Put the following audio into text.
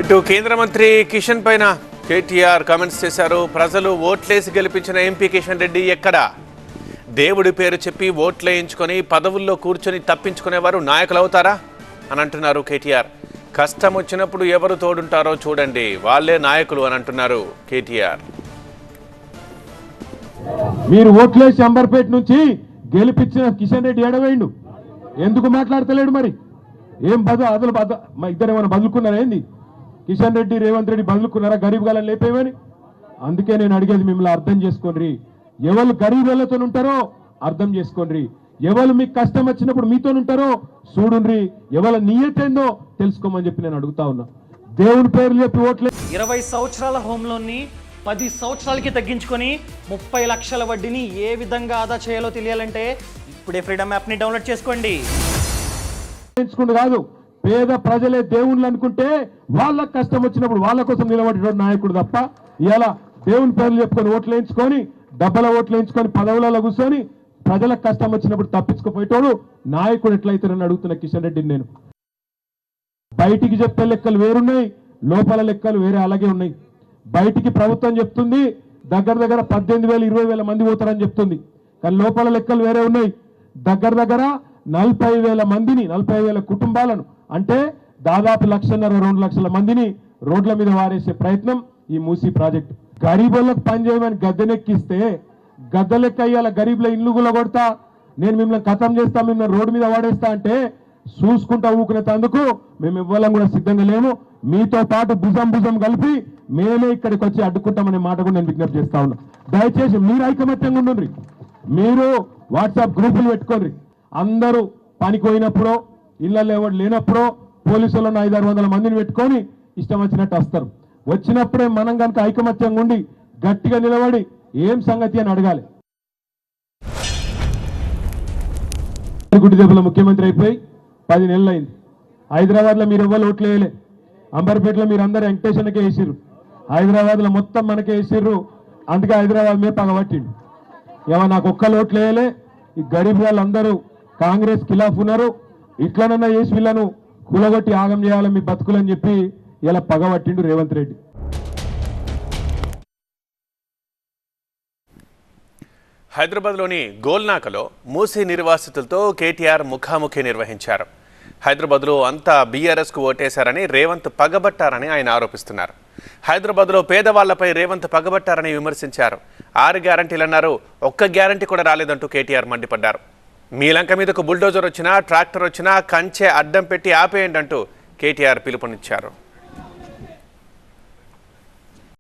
ఇటు కేంద్ర మంత్రి కిషన్ పైన కేటీఆర్ కామెంట్స్ చేశారు. ప్రజలు ఓట్లేసి గెలిపించిన ఎంపీ కిషన్ రెడ్డి ఎక్కడా? దేవుడి పేరు చెప్పి ఓట్లేయించుకొని పదవుల్లో కూర్చొని తప్పించుకునేవారు నాయకులు అవుతారా అని అంటున్నారు కేటీఆర్. కష్టం వచ్చినప్పుడు ఎవరు తోడుంటారో చూడండి, వాళ్ళే నాయకులు అని అంటున్నారు కేటీఆర్. మీరు ఓట్లేసి అంబర్పేట నుంచి గెలిపించిన కిషన్ రెడ్డి ఏడవేయండు, ఎందుకు మాట్లాడతలేడు? మరి ఏం అదలు ఇద్దరు ఏమైనా బదులుకున్నారా ఏంది? కిషన్ రెడ్డి రేవంత్ రెడ్డి బదులుకున్నారా గరీబ్ గాలను లేపేమని? అందుకే నేను అడిగేది మిమ్మల్ని అర్థం చేసుకోండి. ఎవరు గరీబులతో ఉంటారో అర్థం చేసుకోండి, ఎవరు మీకు కష్టం వచ్చినప్పుడు మీతో ఉంటారో చూడుండ్రి, ఎవరి నియతేందో తెలుసుకోమని చెప్పి నేను అడుగుతా ఉన్నా. దేవుని పేర్లు చెప్పి ఓట్లే 20 సంవత్సరాల హోమ్ లోన్ని 10 సంవత్సరాలకి తగ్గించుకొని 30 లక్షల వడ్డీని ఏ విధంగా ఆదా చేయాలో తెలియాలంటే ఇప్పుడే ఫ్రీడమ్ యాప్ ని డౌన్లోడ్ చేసుకోండి. కాదు, పేద ప్రజలే దేవుళ్ళు అనుకుంటే వాళ్ళకి కష్టం వచ్చినప్పుడు వాళ్ళ కోసం నిలబడేటువంటి నాయకుడు తప్ప ఇలా దేవుని పేర్లు చెప్పుకొని ఓట్లు వేయించుకొని డబ్బల ఓట్లు వేయించుకొని పదవులలో కూర్చొని ప్రజలకు కష్టం వచ్చినప్పుడు తప్పించుకుపోయేటోడు నాయకుడు ఎట్లయితారని అడుగుతున్న కిషన్ రెడ్డిని నేను. బయటికి చెప్పే లెక్కలు వేరున్నాయి, లోపల లెక్కలు వేరే అలాగే ఉన్నాయి. బయటికి ప్రభుత్వం చెప్తుంది దగ్గర 18,000 20,000 మంది పోతారని చెప్తుంది, కానీ లోపల లెక్కలు వేరే ఉన్నాయి. దగ్గర 40,000 మందిని 40,000 కుటుంబాలను అంటే దాదాపు 1,50,000 2 లక్షల మందిని రోడ్ల మీద వారేసే ప్రయత్నం ఈ మూసీ ప్రాజెక్టు. గరీబులకు పని చేయమని గద్దెనెక్కిస్తే గద్దెలెక్క అయ్యాల గరీబుల ఇల్లు కూడా కొడతా, నేను మిమ్మల్ని ఖతం చేస్తా, మిమ్మల్ని రోడ్డు మీద వాడేస్తా అంటే చూసుకుంటా ఊకునేందుకు మేము ఇవ్వాలని కూడా సిద్ధంగా లేము. మీతో పాటు భుజం కలిపి మేమే ఇక్కడికి వచ్చి అడ్డుకుంటామనే మాట కూడా నేను విజ్ఞప్తి చేస్తా ఉన్నా. దయచేసి మీరు ఐకమత్యంగా ఉండండి, మీరు వాట్సాప్ గ్రూపులు పెట్టుకోండి. అందరూ పనికి పోయినప్పుడు ఇళ్ళల్లో ఎవరు లేనప్పుడు పోలీసులను 500-600 మందిని పెట్టుకొని ఇష్టం వచ్చినట్టు వస్తారు. వచ్చినప్పుడే మనం కనుక ఐకమత్యంగా ఉండి గట్టిగా నిలబడి ఏం సంగతి అని అడగాలి. గుడ్డి దెబ్బల ముఖ్యమంత్రి అయిపోయి 10 నెలలు అయింది. హైదరాబాద్లో మీరు ఎవ్వరు ఓట్లు వేయలే, అంబర్పేటలో మీరు అందరూ వెంకటేశ్వరకే వేసిర్రు, హైదరాబాద్లో మొత్తం మనకే వేసిర్రు. అందుకే హైదరాబాద్ మీద పగబట్టిండు. ఏమో నాకు ఒక్కరు ఓట్లు వేయలే, ఈ గరీబ్ వాళ్ళందరూ కాంగ్రెస్ ఖిలాఫ్ ఉన్నారు, ఇట్లనన్నా చేసి వీళ్ళను కూలగొట్టి ఆగం చేయాలి మీ బతుకులని చెప్పి ఇలా పగబట్టిండు రేవంత్ రెడ్డి. హైదరాబాద్లోని గోల్నాకలో మూసీ నిర్వాసితులతో కేటీఆర్ ముఖాముఖి నిర్వహించారు. హైదరాబాద్లో అంతా బీఆర్ఎస్కు ఓటేశారని రేవంత్ పగబట్టారని ఆయన ఆరోపిస్తున్నారు. హైదరాబాద్లో పేదవాళ్లపై రేవంత్ పగబట్టారని విమర్శించారు. 6 గ్యారంటీలన్నారు, ఒక్క గ్యారంటీ కూడా రాలేదంటూ కేటీఆర్ మండిపడ్డారు. మీ లంక మీదకు బుల్డోజర్ వచ్చినా ట్రాక్టర్ వచ్చినా కంచె అడ్డం పెట్టి ఆపేయండి అంటూ కేటీఆర్ పిలుపునిచ్చారు.